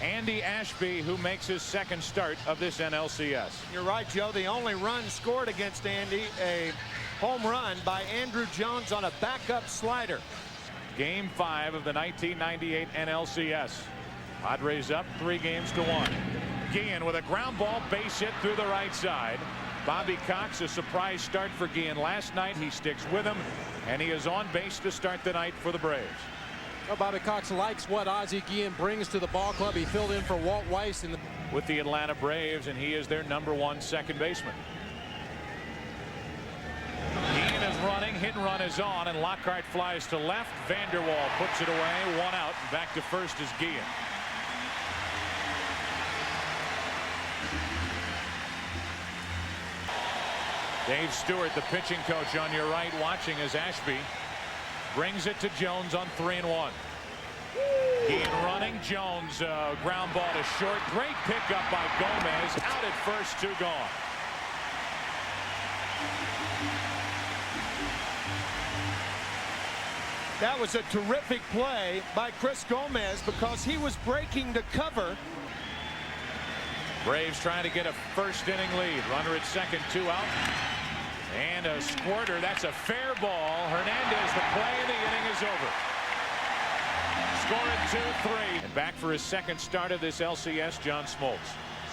Andy Ashby, who makes his second start of this NLCS. You're right, Joe. The only run scored against Andy, a home run by Andrew Jones on a backup slider. Game 5 of the 1998 NLCS. Padres up 3-1. Guillen with a ground ball base hit through the right side. Bobby Cox, a surprise start for Guillen last night. He sticks with him, and he is on base to start the night for the Braves. Well, Bobby Cox likes what Ozzie Guillen brings to the ball club. He filled in for Walt Weiss with the Atlanta Braves, and he is their #1 second baseman. Guillen is running, hit and run is on, and Lockhart flies to left. Vanderwall puts it away, 1 out, and back to first is Guillen. Dave Stewart, the pitching coach, on your right, watching as Ashby brings it to Jones on 3-1. Guillen running. Jones, ground ball to short. Great pickup by Gomez. Out at first, 2 gone. That was a terrific play by Chris Gomez because he was breaking to cover. Braves trying to get a first-inning lead. Runner at second, 2 out. And a squirter. That's a fair ball. Hernandez, the play, and the inning is over. Score at 2-3. And back for his second start of this LCS, John Smoltz.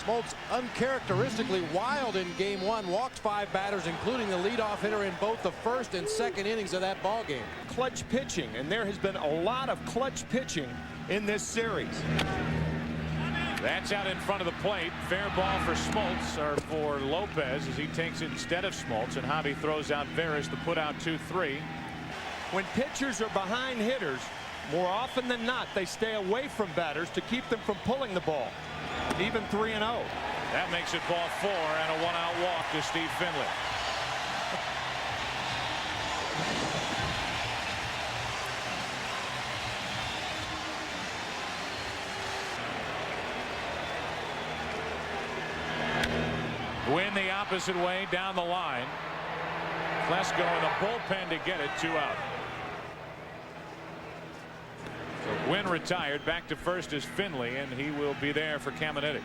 Smoltz uncharacteristically wild in game 1. Walked 5 batters, including the leadoff hitter in both the first and second innings of that ball game. Clutch pitching, and there has been a lot of clutch pitching in this series. That's out in front of the plate. Fair ball for Smoltz, or for Lopez, as he takes it instead of Smoltz, and Javi throws out Veras to put out 2-3. When pitchers are behind hitters, more often than not, they stay away from batters to keep them from pulling the ball. Even 3-0. That makes it ball 4 and a 1-out walk to Steve Finley. Win the opposite way down the line. Klesko in the bullpen to get it, 2 out. So Gwynn retired. Back to first is Finley, and he will be there for Caminiti.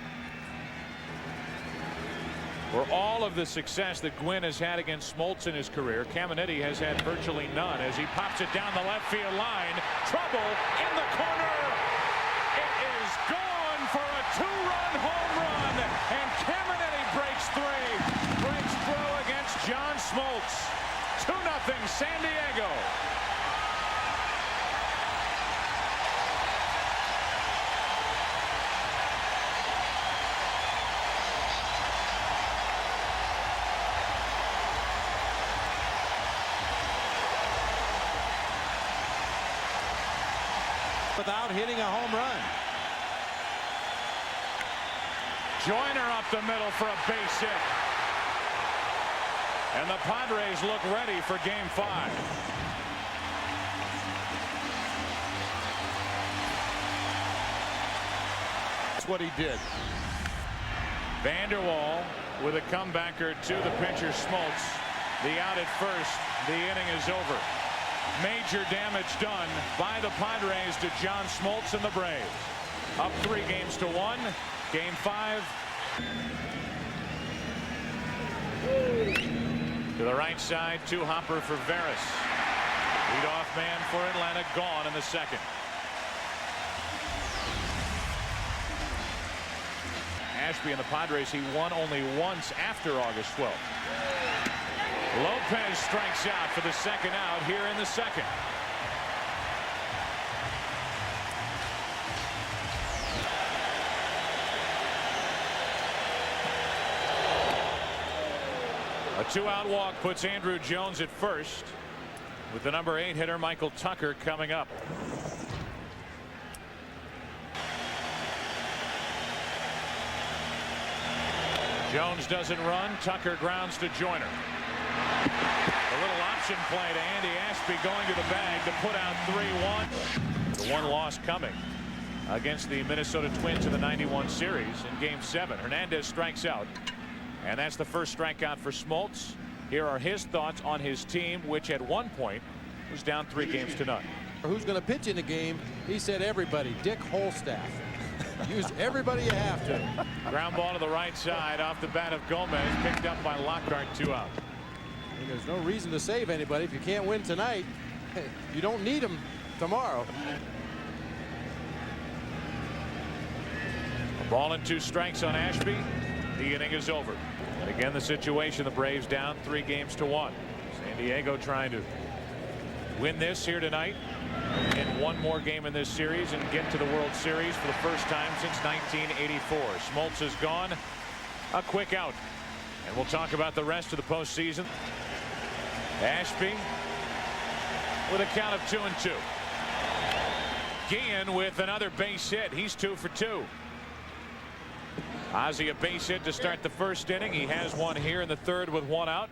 For all of the success that Gwynn has had against Smoltz in his career, Caminiti has had virtually none as he pops it down the left field line. Trouble in the corner. It is gone for a 2-run home run, and Caminiti breaks 3. Breaks through against John Smoltz. 2-0 San Diego. Without hitting a home run. Joyner up the middle for a base hit. And the Padres look ready for game 5. That's what he did. Vanderwall with a comebacker to the pitcher Smoltz. The out at first. The inning is over. Major damage done by the Padres to John Smoltz and the Braves. Up 3-1. Game 5. To the right side, 2-hopper for Veras. Leadoff man for Atlanta gone in the second. Ashby and the Padres, he won only once after August 12th. Lopez strikes out for the second out here in the second. A 2-out walk puts Andrew Jones at first, with the number 8 hitter Michael Tucker coming up. Jones doesn't run. Tucker grounds to Joyner. A little option play to Andy Ashby going to the bag to put out 3-1. The 1 loss coming against the Minnesota Twins in the '91 series in game 7. Hernandez strikes out, and that's the first strikeout for Smoltz. Here are his thoughts on his team, which at one point was down 3-0. Who's going to pitch in the game? He said everybody. Dick Holstaff. Use everybody you have to. Ground ball to the right side off the bat of Gomez, picked up by Lockhart, 2 out. And there's no reason to save anybody. If you can't win tonight, you don't need them tomorrow. A ball and 2 strikes on Ashby. The inning is over. And again, the situation, the Braves down 3-1. San Diego trying to win this here tonight and one more game in this series and get to the World Series for the first time since 1984. Smoltz is gone. A quick out. And we'll talk about the rest of the postseason. Ashby with a count of 2-2. Guillen with another base hit. He's 2 for 2. Ozzie a base hit to start the first inning. He has one here in the third with 1 out,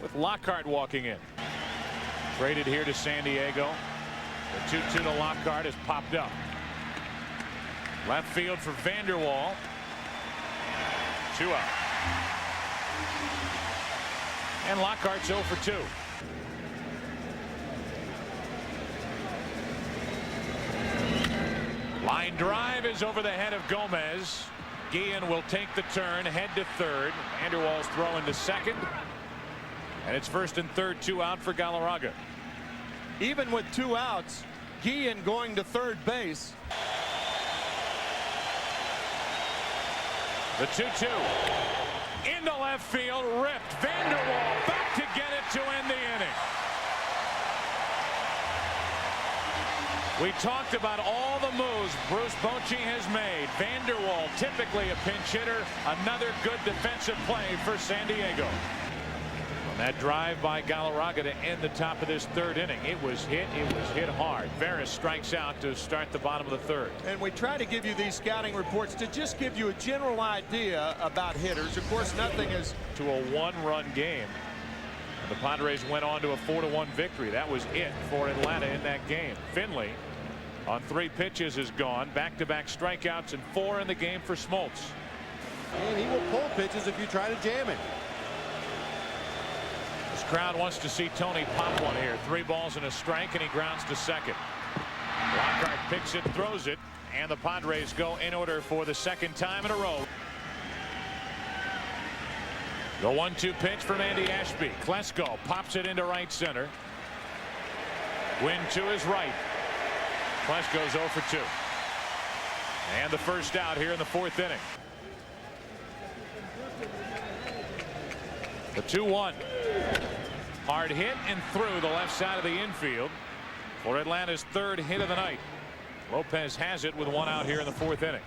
with Lockhart walking in. Traded here to San Diego. The 2-2 to Lockhart has popped up. Left field for Vanderwall. 2 out. And Lockhart's 0 for 2. Line drive is over the head of Gomez. Guillen will take the turn, head to third. Vanderwall's throwing to second. And it's first and third, 2 out for Galarraga. Even with 2 outs, Guillen going to third base. The 2-2 into left field, ripped. Vanderwall back to get it to end the inning. We talked about all the moves Bruce Bochy has made. Vanderwall, typically a pinch hitter, another good defensive play for San Diego. On that drive by Galarraga to end the top of this third inning, it was hit hard. Veras strikes out to start the bottom of the third. And we try to give you these scouting reports to just give you a general idea about hitters. Of course, nothing is to a 1-run game. And the Padres went on to a 4-1 victory. That was it for Atlanta in that game. Finley on 3 pitches is gone. Back-to-back strikeouts and 4 in the game for Smoltz. And he will pull pitches if you try to jam him. This crowd wants to see Tony pop one here. 3 balls and a strike, and he grounds to second. Lockhart picks it, throws it, and the Padres go in order for the second time in a row. The 1-2 pitch from Andy Ashby. Klesko pops it into right center. Win to his right. Klesko's 0 for 2. And the first out here in the 4th inning. The 2-1. Hard hit and through the left side of the infield for Atlanta's 3rd hit of the night. Lopez has it with 1 out here in the 4th inning.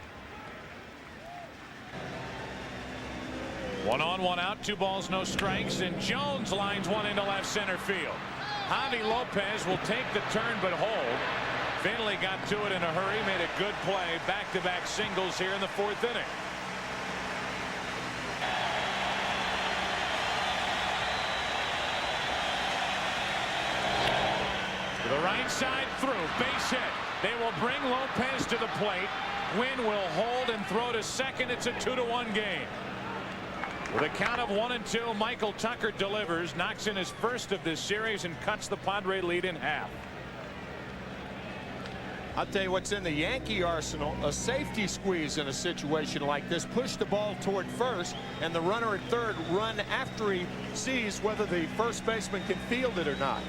1 on, 1 out, 2 balls, no strikes, and Jones lines one into left center field. Javi Lopez will take the turn but hold. Finley got to it in a hurry, made a good play. Back-to-back singles here in the 4th inning. To the right side through, base hit. They will bring Lopez to the plate. Wynn will hold and throw to second. It's a 2-1 game. With a count of 1-2, Michael Tucker delivers, knocks in his first of this series, and cuts the Padre lead in half. I'll tell you what's in the Yankee arsenal: a safety squeeze in a situation like this. Push the ball toward first, and the runner at third run after he sees whether the first baseman can field it or not.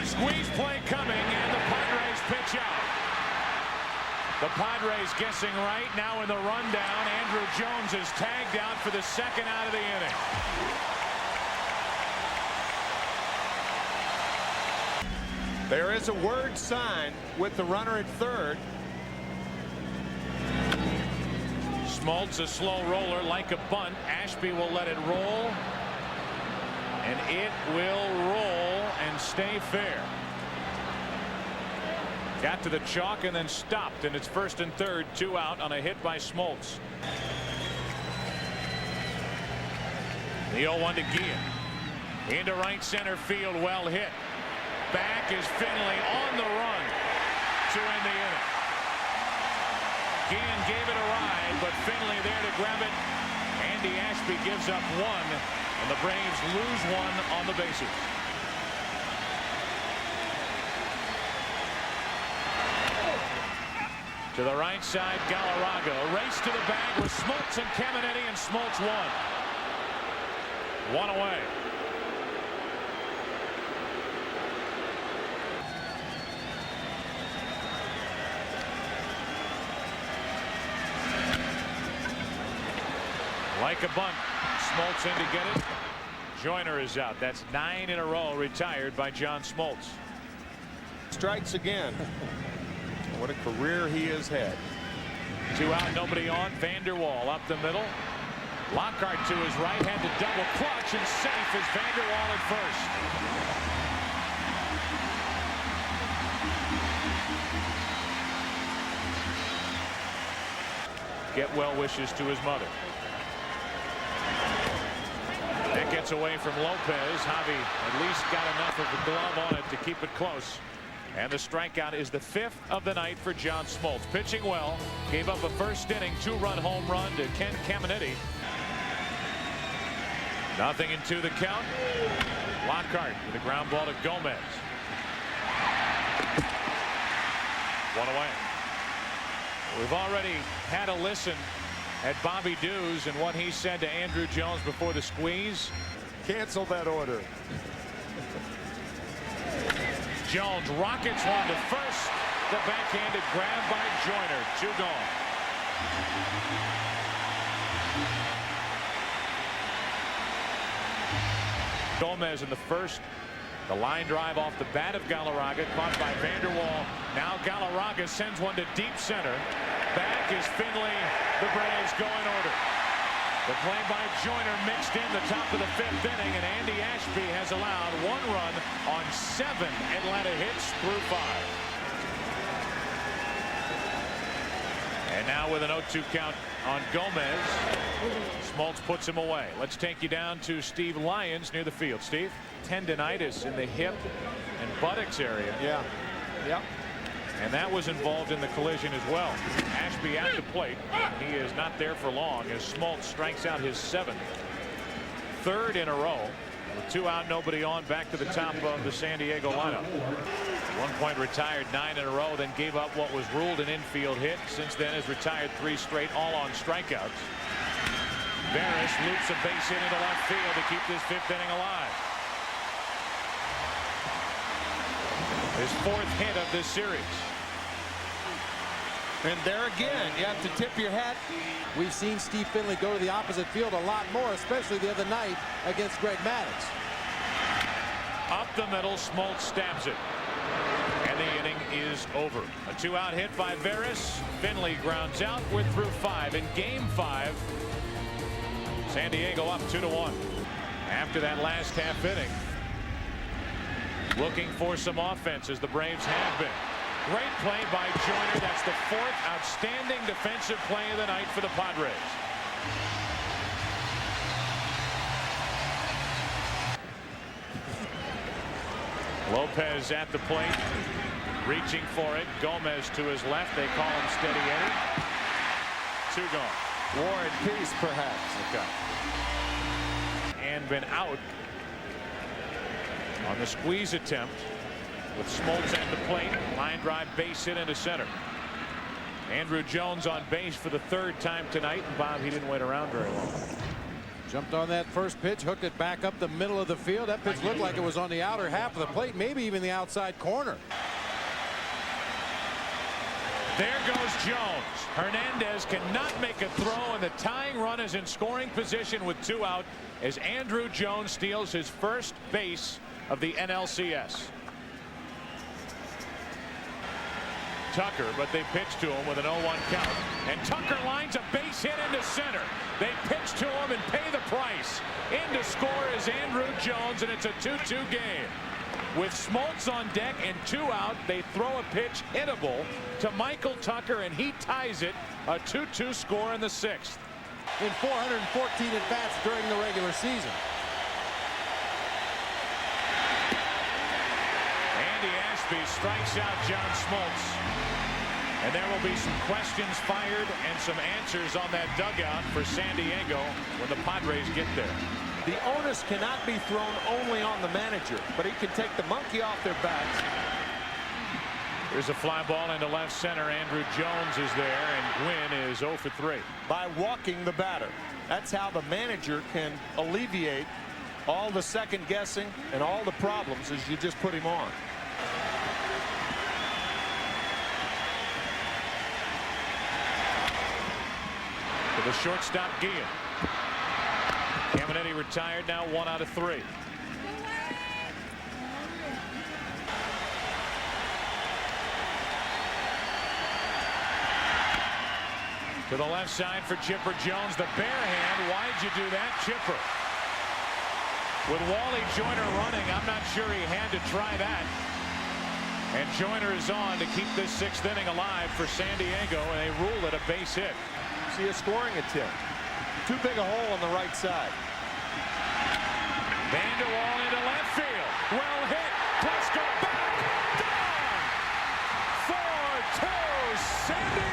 Squeeze play coming, and the Padres pitch out. The Padres guessing right now in the rundown. Andrew Jones is tagged out for the second out of the inning. There is a word sign with the runner at third. Smoltz, a slow roller like a bunt. Ashby will let it roll, and it will roll and stay fair. Got to the chalk and then stopped, and it's first and third, 2 out on a hit by Smoltz. The 0-1 to Guillen. Into right center field, well hit. Back is Finley on the run to end the inning. Guillen gave it a ride, but Finley there to grab it. Andy Ashby gives up 1, and the Braves lose 1 on the bases. To the right side, Galarraga. A race to the bag with Smoltz and Caminetti, and Smoltz won. One away. Like a bunt. Smoltz in to get it. Joyner is out. That's 9 in a row retired by John Smoltz. Strikes again. What a career he has had. 2 out, nobody on. Vanderwall up the middle. Lockhart to his right, had to double clutch, and safe is Vanderwall at first. Get well wishes to his mother. That gets away from Lopez. Javi at least got enough of the glove on it to keep it close. And the strikeout is the 5th of the night for John Smoltz. Pitching well. Gave up a first inning 2-run home run to Ken Caminetti. 0-2 the count. Lockhart with a ground ball to Gomez. 1 away. We've already had a listen at Bobby Dews and what he said to Andrew Jones before the squeeze. Cancel that order. Jones rockets one to first. The backhanded grab by Joyner. 2 gone. Gomez in the first. The line drive off the bat of Galarraga, caught by Vanderwall. Now Galarraga sends one to deep center. Back is Finley. The Braves go in order. The play by Joyner mixed in the top of the 5th inning, and Andy Ashby has allowed 1 run on 7 Atlanta hits through 5. And now with an 0-2 count on Gomez, Smoltz puts him away. Let's take you down to Steve Lyons near the field. Steve, tendinitis in the hip and buttocks area. Yeah. Yep. And that was involved in the collision as well. Ashby at the plate. He is not there for long as Smoltz strikes out his 7th. 3rd in a row. With 2 out, nobody on. Back to the top of the San Diego lineup. 1 point retired 9 in a row, then gave up what was ruled an infield hit. Since then has retired 3 straight, all on strikeouts. Barris loops a base hit into left field to keep this 5th inning alive. His 4th hit of this series. And there again, you have to tip your hat. We've seen Steve Finley go to the opposite field a lot more, especially the other night against Greg Maddux. Up the middle, Smoltz stabs it. And the inning is over. A 2-out hit by Barris. Finley grounds out. We're through 5. In game 5, San Diego up 2-1. After that last half inning, looking for some offense as the Braves have been. Great play by Joyner. That's the 4th outstanding defensive play of the night for the Padres. Lopez at the plate, reaching for it. Gomez to his left. They call him Steady Eddie. 2 gone. War and peace, perhaps. Okay. And been out on the squeeze attempt with Smoltz at the plate. Line drive, base hit into center. Andrew Jones on base for the 3rd time tonight. And Bob, he didn't wait around very long. Jumped on that first pitch, hooked it back up the middle of the field. That pitch looked like it was on the outer half of the plate, maybe even the outside corner. There goes Jones. Hernandez cannot make a throw, and the tying run is in scoring position with 2 out as Andrew Jones steals his first base of the NLCS. Tucker, but they pitch to him with an 0-1 count. And Tucker lines a base hit into center. They pitch to him and pay the price. In to score is Andrew Jones, and it's a 2-2 game. With Smoltz on deck and 2 out, they throw a pitch hittable to Michael Tucker, and he ties it. A 2-2 score in the 6th. In 414 at-bats during the regular season. Andy Ashby strikes out John Smoltz. And there will be some questions fired and some answers on that dugout for San Diego when the Padres get there. The onus cannot be thrown only on the manager, but he can take the monkey off their backs. There's a fly ball into left center. Andrew Jones is there, and Gwynn is 0 for 3. By walking the batter. That's how the manager can alleviate all the second guessing and all the problems as you just put him on. To the shortstop, Guillen. Caminetti retired now, 1 out of 3. To the left side for Chipper Jones, the bare hand. Why'd you do that, Chipper? With Wally Joyner running, I'm not sure he had to try that. And Joyner is on to keep this 6th inning alive for San Diego, and they rule it a base hit. See a scoring attempt. Too big a hole on the right side. Vanderwall into left field. Well hit. Let's go back. Down. 4-2 San Diego.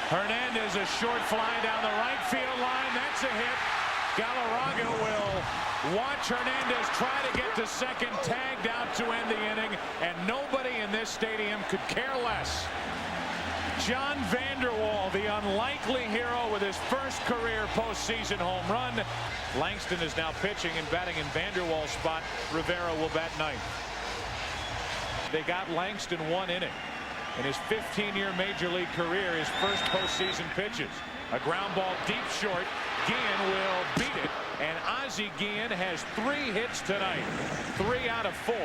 Hernandez, a short fly down the right field line. That's a hit. Galarraga will watch Hernandez try to get to second, tagged out to end the inning, and nobody in this stadium could care less. John Vanderwall, the unlikely hero, with his first career postseason home run. Langston is now pitching and batting in Vanderwall's spot. Rivera will bat ninth. They got Langston 1 inning. In his 15-year major league career, his first postseason pitches. A ground ball deep short. Guillen will beat it, and Ozzie Guillen has 3 hits tonight. 3 out of 4,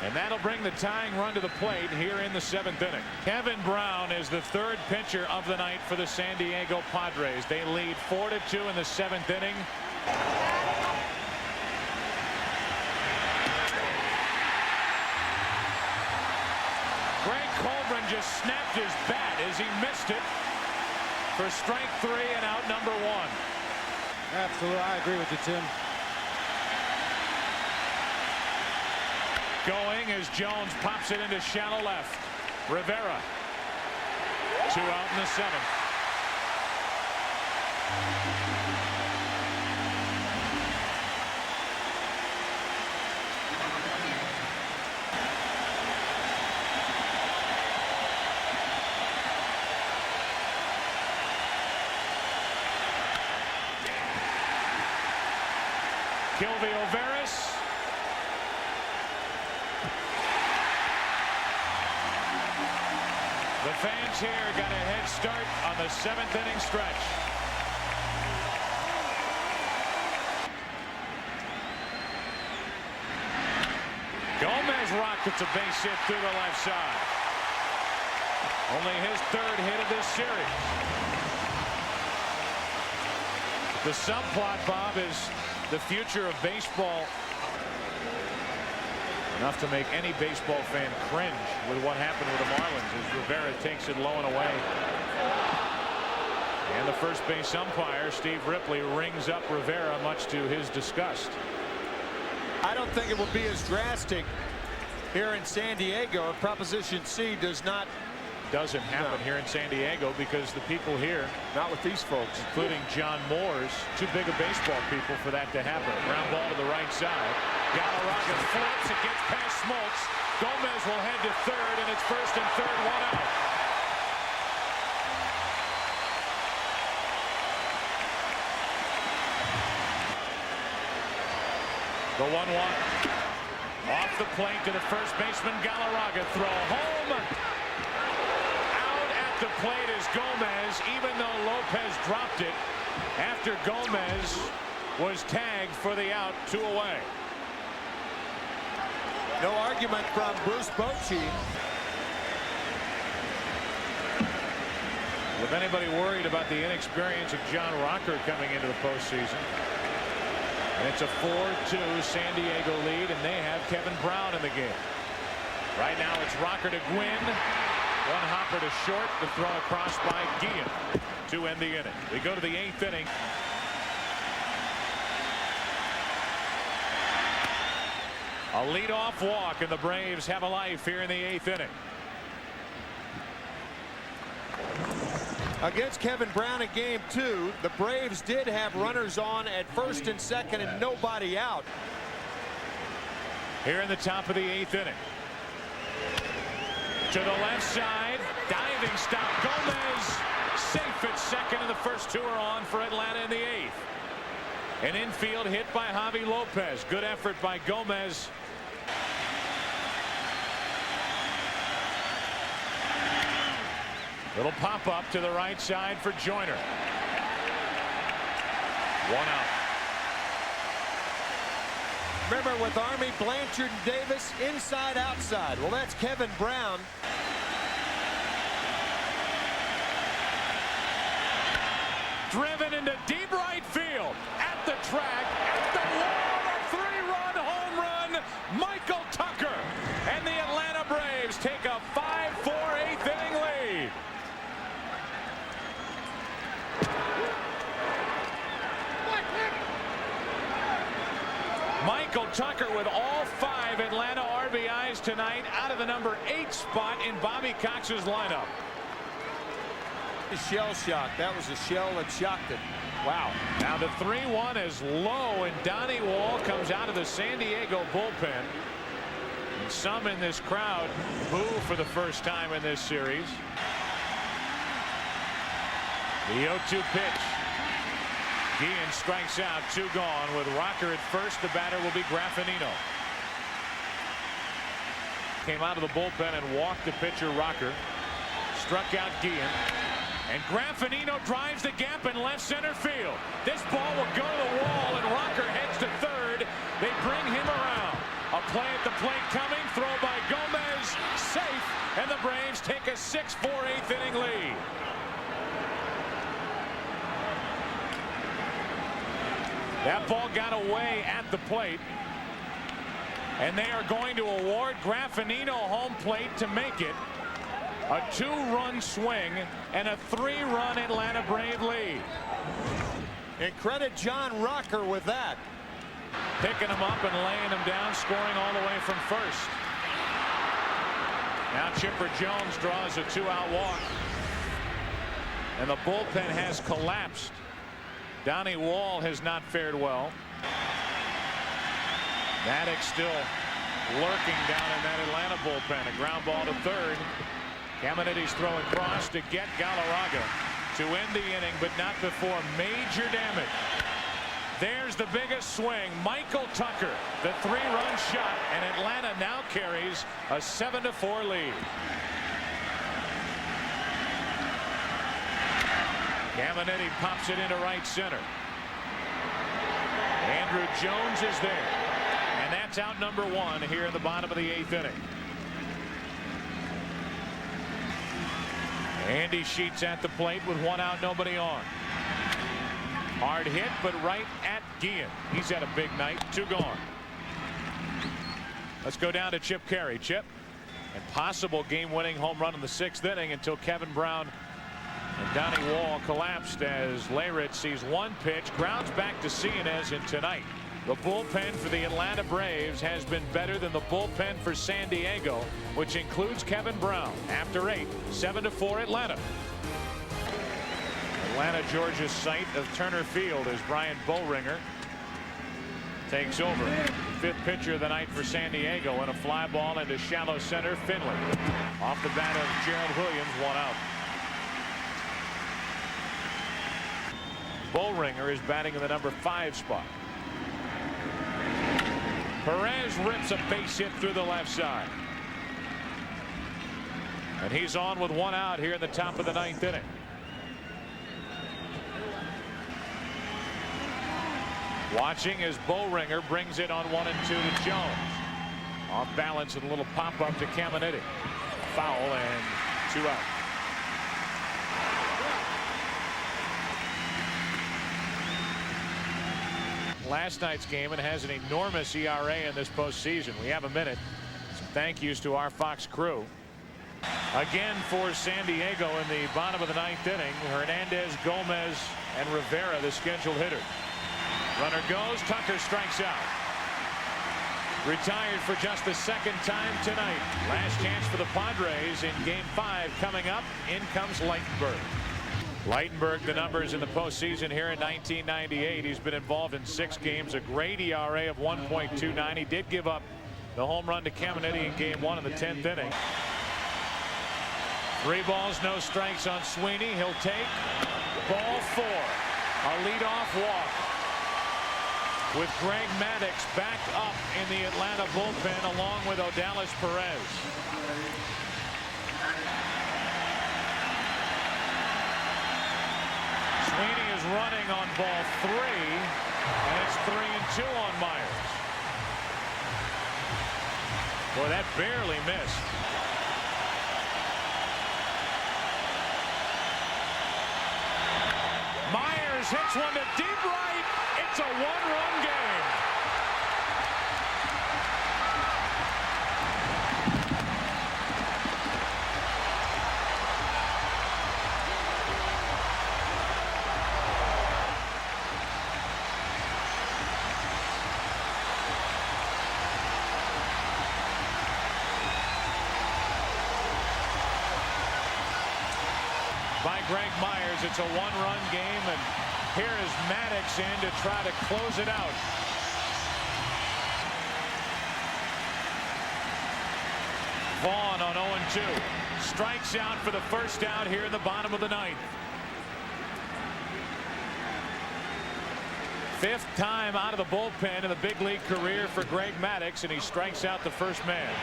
and that'll bring the tying run to the plate here in the 7th inning. Kevin Brown is the 3rd pitcher of the night for the San Diego Padres. They lead 4-2 in the 7th inning. Colburn just snapped his bat as he missed it for strike 3 and out number 1. Absolutely, I agree with you, Tim. Going as Jones pops it into shallow left. Rivera. 2 out in the 7th. Gilvy Overis. The fans here got a head start on the 7th inning stretch. Gomez rockets a base hit through the left side. Only his 3rd hit of this series. The subplot, Bob, is the future of baseball. Enough to make any baseball fan cringe with what happened with the Marlins as Rivera takes it low and away. And the first base umpire, Steve Ripley, rings up Rivera, much to his disgust. I don't think it will be as drastic here in San Diego. Proposition C doesn't happen here in San Diego because the people here, not with these folks, including John Moores, too big a baseball people for that to happen. Ground ball to the right side. Galarraga flips, it gets past Smoltz. Gomez will head to 3rd, and it's 1st and 3rd, 1 out. The 1-1 off the plate to the first baseman. Galarraga throw home. The plate is Gomez, even though Lopez dropped it after Gomez was tagged for the out, 2 away. No argument from Bruce Bochy. If anybody worried about the inexperience of John Rocker coming into the postseason, and it's a 4-2 San Diego lead, and they have Kevin Brown in the game. Right now it's Rocker to Gwynn. One hopper to short. The throw across by Guillen to end the inning. We go to the 8th inning. A leadoff walk, and the Braves have a life here in the 8th inning. Against Kevin Brown in game 2, the Braves did have runners on at first and second and nobody out. Here in the top of the 8th inning. To the left side, diving stop. Gomez safe at second, and the first 2 are on for Atlanta in the 8th. An infield hit by Javi Lopez. Good effort by Gomez. Little pop up to the right side for Joyner. 1 out. Remember, with Army, Blanchard and Davis inside outside. Well, that's Kevin Brown. Driven into deep right field. At the track, at the wall, a 3-run home run. Michael Tucker. And the Atlanta Braves take a 5-4 8th inning lead. Michael Tucker with all 5 Atlanta RBIs tonight out of the number 8 spot in Bobby Cox's lineup. Shell shock. That was a shell that shocked it. Wow. Now the 3-1 is low, and Donnie Wall comes out of the San Diego bullpen. And some in this crowd boo for the first time in this series. The 0-2 pitch. Guillen strikes out, 2 gone. With Rocker at first, the batter will be Graffinino. Came out of the bullpen and walked the pitcher Rocker. Struck out Guillen. And Graffinino drives the gap in left center field. This ball will go to the wall, and Rocker heads to third. They bring him around. A play at the plate coming. Throw by Gomez. Safe. And the Braves take a 6-4 8th inning lead. That ball got away at the plate. And they are going to award Graffinino home plate to make it a 2-run swing and a 3-run Atlanta Brave lead. And credit John Rocker with that. Picking him up and laying him down, scoring all the way from first. Now Chipper Jones draws a 2-out walk. And the bullpen has collapsed. Donnie Wall has not fared well. Maddox still lurking down in that Atlanta bullpen. A ground ball to third. Caminiti's throwing cross to get Galarraga to end the inning, but not before major damage. There's the biggest swing. Michael Tucker, the 3-run shot, and Atlanta now carries a 7-4 lead. Caminiti pops it into right center. Andrew Jones is there. And that's out number 1 here in the bottom of the 8th inning. Andy Sheets at the plate with 1 out, nobody on. Hard hit, but right at Guillen. He's had a big night. 2 gone. Let's go down to Chip Caray. Chip, and possible game-winning home run in the 6th inning until Kevin Brown and Donnie Wall collapsed as Leyritz sees 1 pitch, grounds back to Cianez, and tonight the bullpen for the Atlanta Braves has been better than the bullpen for San Diego, which includes Kevin Brown. After 8, 7-4 Atlanta. Atlanta, Georgia's site of Turner Field as Brian Boehringer takes over. 5th pitcher of the night for San Diego, and a fly ball into shallow center. Finley off the bat of Gerald Williams, 1 out. Boehringer is batting in the number 5 spot. Perez rips a base hit through the left side. And he's on with 1 out here in the top of the 9th inning. Watching as Boehringer brings it on 1 and 2 to Jones. Off balance and a little pop up to Caminiti. Foul and 2 out. Last night's game and has an enormous ERA in this postseason. We have a minute. It's Thank yous to our Fox crew. Again for San Diego in the bottom of the 9th inning. Hernandez, Gomez, and Rivera, the scheduled hitter. Runner goes. Tucker strikes out. Retired for just the 2nd time tonight. Last chance for the Padres in Game 5 coming up. In comes Leitenberg. Leitenberg, the numbers in the postseason here in 1998. He's been involved in 6 games, a great ERA of 1.29. He did give up the home run to Caminiti in Game 1 in the 10th inning. 3 balls, no strikes on Sweeney. He'll take ball 4. A leadoff walk. With Greg Maddux back up in the Atlanta bullpen along with Odalis Perez. Sweeney is running on ball 3, and it's 3-2 on Myers. Boy, that barely missed. Myers hits one to deep right. It's a 1-run game. By Greg Myers, it's a 1-run game, and here is Maddux in to try to close it out. Vaughn on 0-2. Strikes out for the first out here in the bottom of the 9th. 5th time out of the bullpen in the big league career for Greg Maddux, and he strikes out the first man.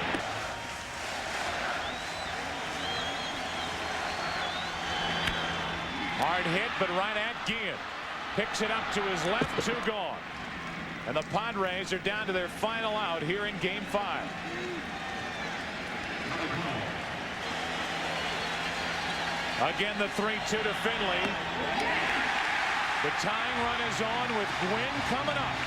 Hard hit, but right at Guillen. Picks it up to his left, 2 gone. And the Padres are down to their final out here in Game 5. Again, the 3-2 to Finley. The tying run is on with Gwynn coming up.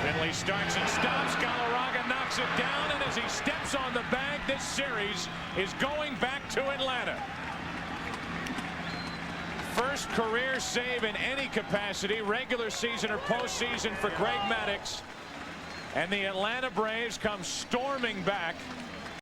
Finley starts and stops. Galarraga knocks it down, and as he steps on the bag, this series is going back to Atlanta. First career save in any capacity, regular season or postseason, for Greg Maddux. And the Atlanta Braves come storming back